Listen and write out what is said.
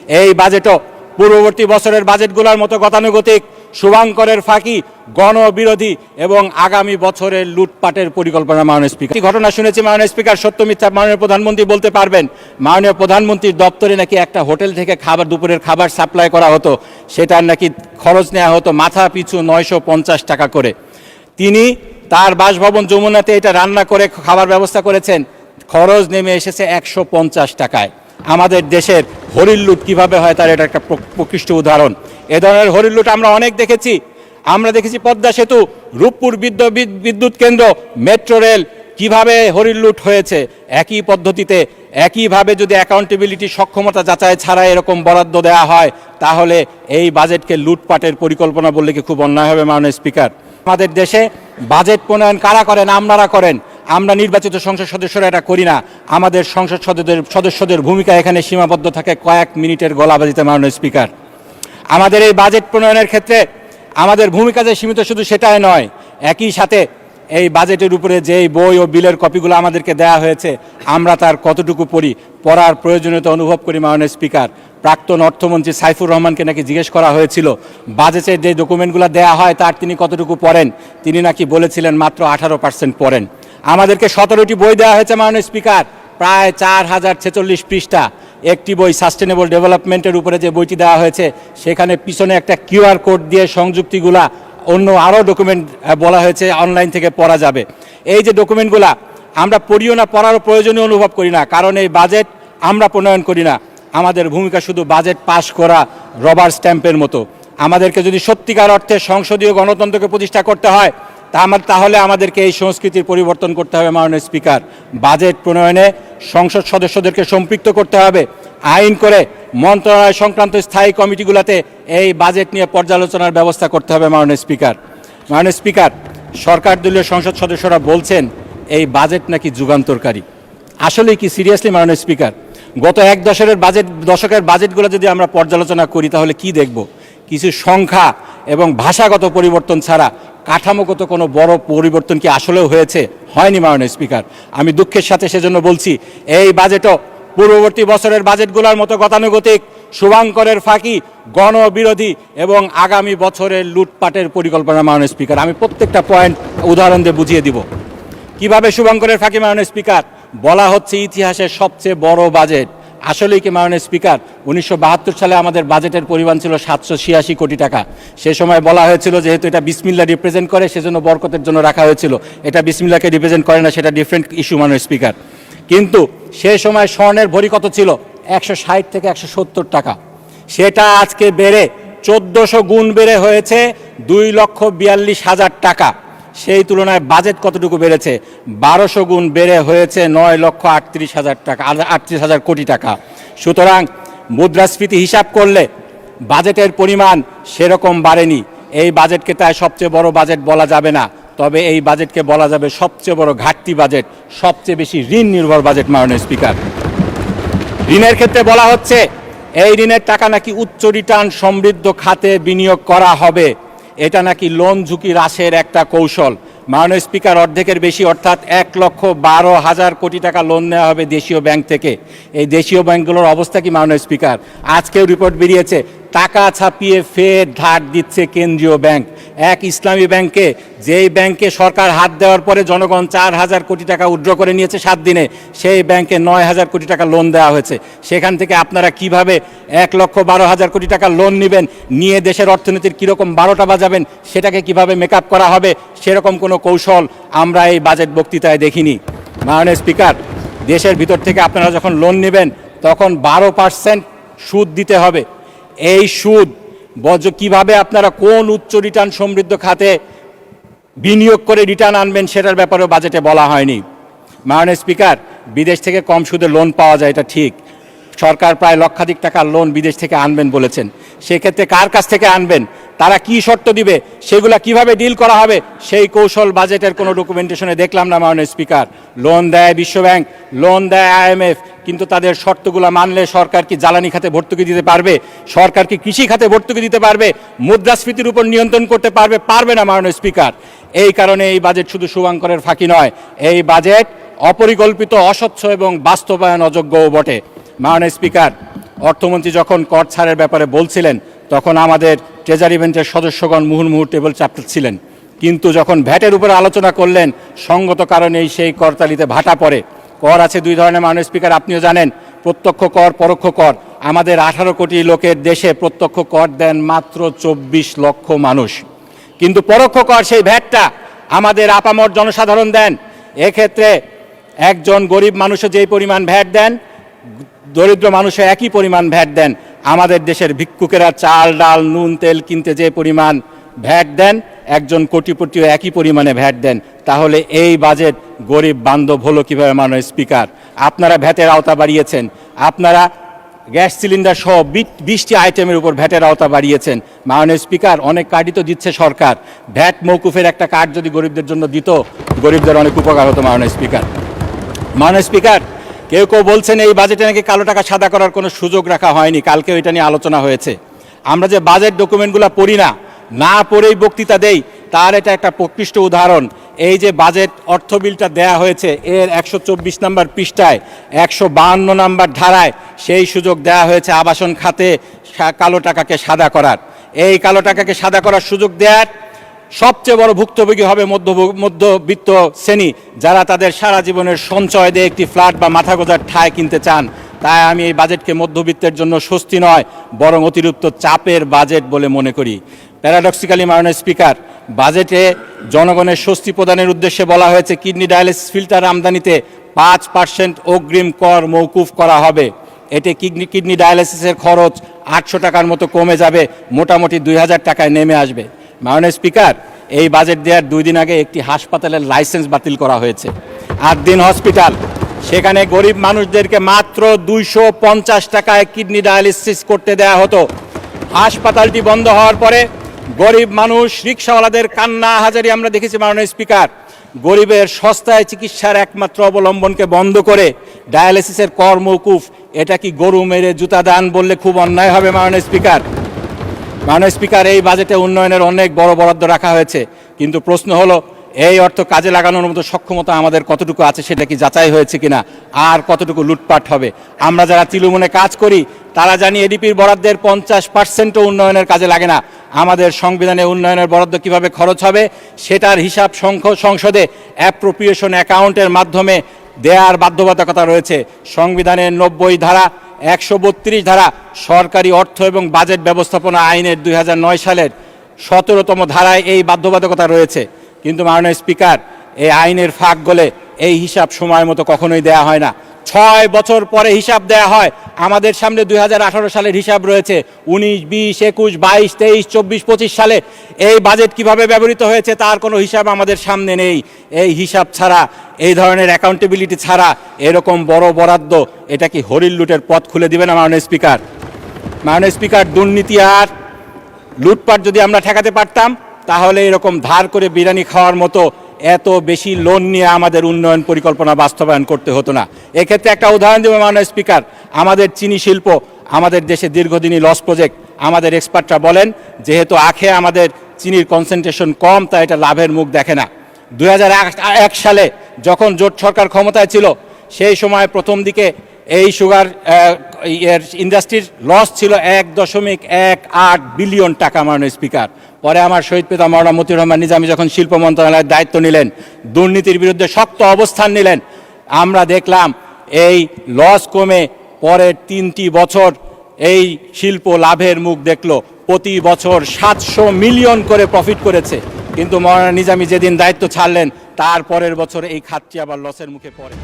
এই বাজেটও পূর্ববর্তী বছরের বাজেটগুলোর মতো গতানুগতিক, শুভঙ্করের ফাঁকি, গণবিরোধী এবং আগামী বছরের লুটপাটের পরিকল্পনা। মাননীয় স্পিকার, ঘটনা শুনেছি মাননীয় স্পিকার, সত্য মিথ্যা মাননীয় প্রধানমন্ত্রী বলতে পারবেন। মাননীয় প্রধানমন্ত্রীর দপ্তরে নাকি একটা হোটেল থেকে দুপুরের খাবার সাপ্লাই করা হতো, সেটার নাকি খরচ নেওয়া হতো মাথা পিছু 950 টাকা করে। তিনি তার বাসভবন যমুনাতে এটা রান্না করে খাবার ব্যবস্থা করেছেন, খরচ নেমে এসেছে 150 টাকায়। আমাদের দেশের হরিণ লুট কীভাবে হয় তার এটা একটা প্রকৃষ্ট উদাহরণ। এ ধরনের হরিণ লুট আমরা অনেক দেখেছি। আমরা দেখেছি পদ্মা সেতু, রূপপুর বিদ্যুৎ কেন্দ্র, মেট্রো রেল, কীভাবে হরিণ লুট হয়েছে। একই পদ্ধতিতে একইভাবে যদি অ্যাকাউন্টেবিলিটি, সক্ষমতা যাচাই ছাড়া এরকম বরাদ্দ দেওয়া হয়, তাহলে এই বাজেটকে লুটপাটের পরিকল্পনা বললে কি খুব অন্যায় হবে। মাননীয় স্পিকার, আমাদের দেশে বাজেট প্রণয়ন কারা করেন? আপনারা করেন। আমরা নির্বাচিত সংসদ সদস্যরা এটা করি না। আমাদের সংসদ সদস্যদের ভূমিকা এখানে সীমাবদ্ধ থাকে কয়েক মিনিটের গলাবাজিতে। মাননীয় স্পিকার, আমাদের এই বাজেট প্রণয়নের ক্ষেত্রে আমাদের ভূমিকা যে সীমিত শুধু সেটাই নয়, একই সাথে এই বাজেটের উপরে যেই বই ও বিলের কপিগুলো আমাদেরকে দেওয়া হয়েছে, আমরা তার কতটুকু পড়ার প্রয়োজনীয়তা অনুভব করি। মাননীয় স্পিকার, প্রাক্তন অর্থমন্ত্রী সাইফুর রহমানকে নাকি জিজ্ঞেস করা হয়েছিল বাজেটের যে ডকুমেন্টগুলো দেওয়া হয় তার তিনি কতটুকু পড়েন। তিনি নাকি বলেছিলেন মাত্র 18% পড়েন। আমাদেরকে 17টি বই দেওয়া হয়েছে। মাননীয় স্পিকার, প্রায় 4046 পৃষ্ঠা। একটি বই সাস্টেনেবল ডেভেলপমেন্টের উপরে যে বইটি দেওয়া হয়েছে, সেখানে পিছনে একটা QR কোড দিয়ে সংযুক্তিগুলা অন্য আরও ডকুমেন্ট বলা হয়েছে অনলাইন থেকে পড়া যাবে। এই যে ডকুমেন্টগুলা আমরা পড়িও না, পড়ারও প্রয়োজনীয় অনুভব করি না, কারণ এই বাজেট আমরা প্রণয়ন করি না। আমাদের ভূমিকা শুধু বাজেট পাশ করা, রবার স্ট্যাম্পের মতো। আমাদেরকে যদি সত্যিকার অর্থে সংসদীয় গণতন্ত্রকে প্রতিষ্ঠা করতে হয়, তাহলে আমাদেরকে এই সংস্কৃতির পরিবর্তন করতে হবে। মাননীয় স্পিকার, বাজেট প্রণয়নে সংসদ সদস্যদেরকে সম্পৃক্ত করতে হবে। আইন করে মন্ত্রণালয় সংক্রান্ত স্থায়ী কমিটিগুলোতে এই বাজেট নিয়ে পর্যালোচনার ব্যবস্থা করতে হবে। মাননীয় স্পিকার, সরকার দলীয় সংসদ সদস্যরা বলছেন এই বাজেট নাকি যুগান্তরকারী। আসলে কি সিরিয়াসলি মাননীয় স্পিকার, গত এক দশকের বাজেটগুলো যদি আমরা পর্যালোচনা করি তাহলে কি দেখব? কিছু সংখ্যা এবং ভাষাগত পরিবর্তন ছাড়া কাঠামোগত কোনো বড় পরিবর্তন কি আসলেও হয়েছে? হয়নি। মাননীয় স্পিকার, আমি দুঃখের সাথে সেজন্য বলছি এই বাজেটও পূর্ববর্তী বছরের বাজেটগুলোর মতো গতানুগতিক, শুভঙ্করের ফাঁকি, গণবিরোধী এবং আগামী বছরের লুটপাটের পরিকল্পনা। মাননীয় স্পিকার, আমি প্রত্যেকটা পয়েন্ট উদাহরণ দিয়ে বুঝিয়ে দিব কিভাবে শুভঙ্করের ফাঁকি। মাননীয় স্পিকার, বলা হচ্ছে ইতিহাসের সবচেয়ে বড় বাজেট। আসলেই কি মাননীয় স্পিকার, 1972 সালে আমাদের বাজেটের পরিমাণ ছিল 786 কোটি টাকা। সে সময় বলা হয়েছিল যেহেতু এটা বিসমিল্লাহ রিপ্রেজেন্ট করে, সেজন্য বরকতের জন্য রাখা হয়েছিল। এটা বিসমিল্লাহকে রিপ্রেজেন্ট করে না, সেটা ডিফারেন্ট ইস্যু। মাননীয় স্পিকার, কিন্তু সে সময় স্বর্ণের ভরি কত ছিল? 160 থেকে 170 টাকা। সেটা আজকে বেড়ে 1400 গুণ বেড়ে হয়েছে 2,42,000 টাকা। সেই তুলনায় বাজেট কতটুকু বেড়েছে? 1200 গুণ বেড়ে হয়েছে 9,38,000 টাকা, 38,000 কোটি টাকা। সুতরাং মুদ্রাস্ফীতি হিসাব করলে বাজেটের পরিমাণ সেরকম বাড়েনি। এই বাজেটকে তাই সবচেয়ে বড় বাজেট বলা যাবে না, তবে এই বাজেটকে বলা যাবে সবচেয়ে বড় ঘাটতি বাজেট, সবচেয়ে বেশি ঋণ নির্ভর বাজেট। মাননীয় স্পিকার, ঋণের ক্ষেত্রে বলা হচ্ছে এই ঋণের টাকা নাকি উচ্চ রিটার্ন সমৃদ্ধ খাতে বিনিয়োগ করা হবে। এটা নাকি লোন ঝুঁকি হ্রাসের একটা কৌশল। মাননীয় স্পিকার, অর্ধেকের বেশি অর্থাৎ 1,12,000 কোটি টাকা লোন নেওয়া হবে দেশীয় ব্যাংক থেকে। এই দেশীয় ব্যাংকগুলোর অবস্থা কি? মাননীয় স্পিকার, আজকেও রিপোর্ট বেরিয়েছে টাকা ছাপিয়ে ফের ধার দিচ্ছে কেন্দ্রীয় ব্যাংক। এক ইসলামী ব্যাংকে, যেই ব্যাংকে সরকার হাত দেওয়ার পরে জনগণ 4,000 কোটি টাকা উইথড্র করে নিয়েছে 7 দিনে, সেই ব্যাংকে 9,000 কোটি টাকা লোন দেওয়া হয়েছে। সেখান থেকে আপনারা কিভাবে 1,12,000 কোটি টাকা লোন নেবেন, নিয়ে দেশের অর্থনীতির কীরকম 12টা বাজাবেন, সেটাকে কিভাবে মেকআপ করা হবে, সেরকম কোনো কৌশল আমরা এই বাজেট বক্তৃতায় দেখিনি। মাননীয় স্পিকার, দেশের ভিতর থেকে আপনারা যখন লোন নেবেন তখন 12% সুদ দিতে হবে। এই সুদ কিভাবে আপনারা কোন উচ্চ রিটার্ন সমৃদ্ধ খাতে বিনিয়োগ করে রিটার্ন আনবেন সেটার ব্যাপারেও বাজেটে বলা হয়নি। মাননীয় স্পিকার, বিদেশ থেকে কম সুদে লোন পাওয়া যায়, এটা ঠিক। সরকার প্রায় লক্ষাধিক টাকার লোন বিদেশ থেকে আনবেন বলেছেন। সেক্ষেত্রে কার কাছ থেকে আনবেন, তারা কি শর্ত দিবে, সেগুলা কিভাবে ডিল করা হবে, সেই কৌশল বাজেটের কোনো ডকুমেন্টেশনে দেখলাম না। মাননীয় স্পিকার, লোন দেয় বিশ্বব্যাংক, লোন দেয় IMF, কিন্তু তাদের শর্তগুলো মানলে সরকার কি জ্বালানি খাতে ভর্তুকি দিতে পারবে? সরকার কি কৃষি খাতে ভর্তুকি দিতে পারবে? মুদ্রাস্ফীতির উপর নিয়ন্ত্রণ করতে পারবে? পারবে না। মাননীয় স্পিকার, এই কারণে এই বাজেট শুধু শুভঙ্করের ফাঁকি নয়, এই বাজেট অপরিকল্পিত, অস্বচ্ছ এবং বাস্তবায়ন অযোগ্যও বটে। মাননীয় স্পিকার, অর্থমন্ত্রী যখন কর ছাড়ের ব্যাপারে বলছিলেন তখন আমাদের ট্রেজারি বেঞ্চের সদস্যগণ মুহুর্মুহু টেবিল চাপছিলেন, কিন্তু যখন ভ্যাটের উপরে আলোচনা করলেন সঙ্গত কারণেই সেই করতালিতে ভাটা পড়ে। কর আছে দুই ধরনের মাননীয় স্পিকার, আপনিও জানেন, প্রত্যক্ষ কর, পরোক্ষ কর। আমাদের 18 কোটি লোকের দেশে প্রত্যক্ষ কর দেন মাত্র 24 লক্ষ মানুষ, কিন্তু পরোক্ষ কর সেই ভ্যাটটা আমাদের আপামর জনসাধারণ দেন। এক্ষেত্রে একজন গরিব মানুষও যেই পরিমাণ ভ্যাট দেন, দরিদ্র মানুষও একই পরিমাণ ভ্যাট দেন। আমাদের দেশের ভিক্ষুকেরা চাল ডাল নুন তেল কিনতে যে পরিমাণ ভ্যাট দেন, একজন কোটিপতিও একই পরিমাণে ভ্যাট দেন। তাহলে এই বাজেট গরিব বান্ধব হলো কীভাবে মাননীয় স্পিকার? আপনারা ভ্যাটের আওতা বাড়িয়েছেন, আপনারা গ্যাস সিলিন্ডার সহ 20টি আইটেমের উপর ভ্যাটের আওতা বাড়িয়েছেন। মাননীয় স্পিকার, অনেক কার্ডই তো দিচ্ছে সরকার, ভ্যাট মৌকুফের একটা কার্ড যদি গরিবদের জন্য দিত, গরিবদের অনেক উপকার হতো। মাননীয় স্পিকার, কেউ কেউ বলছেন এই বাজেটে নাকি কালো টাকা সাদা করার কোনো সুযোগ রাখা হয়নি, কালকেও এটা নিয়ে আলোচনা হয়েছে। আমরা যে বাজেট ডকুমেন্টগুলো পড়ি না পড়েই বক্তৃতা দেই, তার এটা একটা প্রকৃষ্ট উদাহরণ। এই যে বাজেট অর্থ বিলটা দেয়া হয়েছে, এর 124 নম্বর পৃষ্ঠায় 152 নম্বর ধারায় সেই সুযোগ দেয়া হয়েছে আবাসন খাতে কালো টাকাকে সাদা করার। এই কালো টাকাকে সাদা করার সুযোগ দেওয়ার সবচেয়ে বড় ভুক্তভোগী হবে মধ্যবিত্ত শ্রেণী, যারা তাদের সারা জীবনের সঞ্চয় দিয়ে একটি ফ্ল্যাট বা মাথা গোজার ঠাঁই কিনতে চান। তাই আমি এই বাজেটকে মধ্যবিত্তের জন্য স্বস্তি নয়, বরং অতিরিক্ত চাপের বাজেট বলে মনে করি। প্যারাডক্সিক্যালি মাননীয় স্পিকার, বাজেটে জনগণের স্বস্তি প্রদানের উদ্দেশ্যে বলা হয়েছে কিডনি ডায়ালিসিস ফিল্টার আমদানিতে 5% অগ্রিম কর মৌকুফ করা হবে। এতে কিডনি ডায়ালিসিসের খরচ 800 টাকার মতো কমে যাবে, মোটামুটি 2000 টাকায় নেমে আসবে। মাননীয় স্পিকার, এই বাজেট দেওয়ার 2 দিন আগে একটি হাসপাতালের লাইসেন্স বাতিল করা হয়েছে, 8 দিন হসপিটাল। সেখানে গরিব মানুষদেরকে মাত্র 250 টাকায় কিডনি ডায়ালিসিস করতে দেয়া হতো। হাসপাতালটি বন্ধ হওয়ার পরে গরিব মানুষ, রিক্সাওয়ালাদের কান্না হাজারি আমরা দেখেছি। মাননীয় স্পিকার, গরিবের সস্তায় চিকিৎসার একমাত্র অবলম্বনকে বন্ধ করে ডায়ালিসিসের কর মৌকুফ, এটা কি গরু মেরে জুতা দান বললে খুব অন্যায় হবে? মাননীয় স্পিকার, এই বাজেটে উন্নয়নের অনেক বড় বরাদ্দ রাখা হয়েছে, কিন্তু প্রশ্ন হলো এই অর্থ কাজে লাগানোর মতো সক্ষমতা আমাদের কতটুকু আছে, সেটা কি যাচাই হয়েছে কিনা, আর কতটুকু লুটপাট হবে? আমরা যারা তৃণমূলে কাজ করি তারা জানি এডিপির বরাদ্দের 50%ও উন্নয়নের কাজে লাগে না। আমাদের সংবিধানে উন্নয়নের বরাদ্দ কিভাবে খরচ হবে সেটার হিসাব সংসদে অ্যাপ্রোপ্রিয়েশন অ্যাকাউন্টের মাধ্যমে দেয়ার বাধ্যবাধকতা রয়েছে। সংবিধানের 90 ধারা, 132 ধারা, সরকারি অর্থ এবং বাজেট ব্যবস্থাপনা আইনের 2009 সালের 17তম ধারায় এই বাধ্যবাধকতা রয়েছে। কিন্তু মাননীয় স্পিকার, এই আইনের ফাঁক গলে এই হিসাব সময় মতো কখনোই দেয়া হয় না। 6 বছর পরে হিসাব দেয়া হয়। আমাদের সামনে 2018 সালের হিসাব রয়েছে, 19, 20, 21, 22, 23, 24, 25 সালে এই বাজেট কিভাবে ব্যবহৃত হয়েছে তার কোনো হিসাব আমাদের সামনে নেই। এই হিসাব ছাড়া, এই ধরনের অ্যাকাউন্টেবিলিটি ছাড়া এরকম বড় বরাদ্দ, এটা কি হরিণ লুটের পথ খুলে দিবে না? মাননীয় স্পিকার, দুর্নীতি আর লুটপাট যদি আমরা ঠেকাতে পারতাম, তাহলে এরকম ধার করে বিরিয়ানি খাওয়ার মতো এত বেশি লোন নিয়ে আমাদের উন্নয়ন পরিকল্পনা বাস্তবায়ন করতে হতো না। এক্ষেত্রে একটা উদাহরণ দেব মাননীয় স্পিকার, আমাদের চিনি শিল্প আমাদের দেশে দীর্ঘদিনই লস প্রজেক্ট। আমাদের এক্সপার্টরা বলেন যেহেতু আখে আমাদের চিনির কনসেন্ট্রেশন কম, তাই এটা লাভের মুখ দেখে না। 2001 সালে যখন জোট সরকার ক্ষমতায় ছিল, সেই সময় প্রথম দিকে এই সুগার ইন্ডাস্ট্রির লস ছিল 1.18 বিলিয়ন টাকা। মাননীয় স্পিকার, পরে আমার শহীদ পিতা মাওলানা মতিউর রহমান নিজামী যখন শিল্প মন্ত্রণালয়ের দায়িত্ব নিলেন, দুর্নীতির বিরুদ্ধে শক্ত অবস্থান নিলেন, আমরা দেখলাম এই লস কমে পরের 3টি বছর এই শিল্প লাভের মুখ দেখলো। প্রতি বছর 700 মিলিয়ন করে প্রফিট করেছে। কিন্তু মাওলানা নিজামী যেদিন দায়িত্ব ছাড়লেন, তার পরের বছর এই খাতটি আবার লসের মুখে পড়ে।